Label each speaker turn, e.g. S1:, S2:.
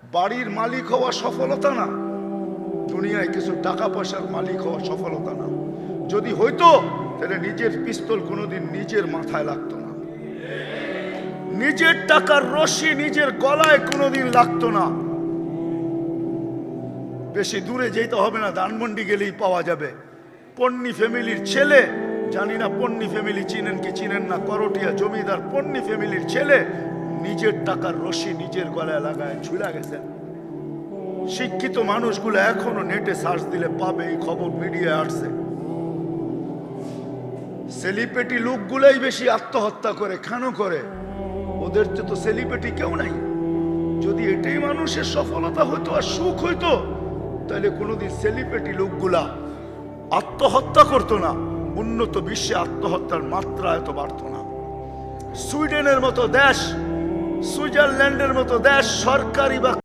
S1: বাড়ির মালিক হওয়া সফলতা না, দুনিয়ায় কিছু টাকা পয়সার মালিক হওয়া সফলতা না। যদি হইতো তাহলে নিজের পিস্তল কোনোদিন নিজের মাথায় লাগতো না, নিজের টাকার রশি নিজের গলায় কোনোদিন লাগতো না। বেশি দূরে যেতে হবে না, ধানমন্ডি গেলেই পাওয়া যাবে। পন্নী ফ্যামিলির ছেলে, জানি না পন্নী ফ্যামিলি চিনেন কি চিনেন না, করটিয়া জমিদার পন্নী ফ্যামিলির ছেলে নিজের টাকার রশি নিজের গলায় লাগায় ঝুলা গেছেন। শিক্ষিত মানুষগুলো এখনো নেটে সার্চ দিলে পাবে, এই খবর মিডিয়ায় আসছে। সেলিব্রিটি লোকগুলাই বেশি আত্মহত্যা করে, কেন করে? ওদের তো সেলিব্রিটি কেউ নাই। যদি এটাই মানুষের সফলতা হইতো আর সুখ হইতো, তাহলে কোনোদিন সেলিব্রিটি লোকগুলা আত্মহত্যা করতো না, উন্নত বিশ্বে আত্মহত্যার মাত্রা এত বাড়তো না। সুইডেনের মতো দেশ, সুইজারল্যান্ডের মতো দেশ সরকারি বা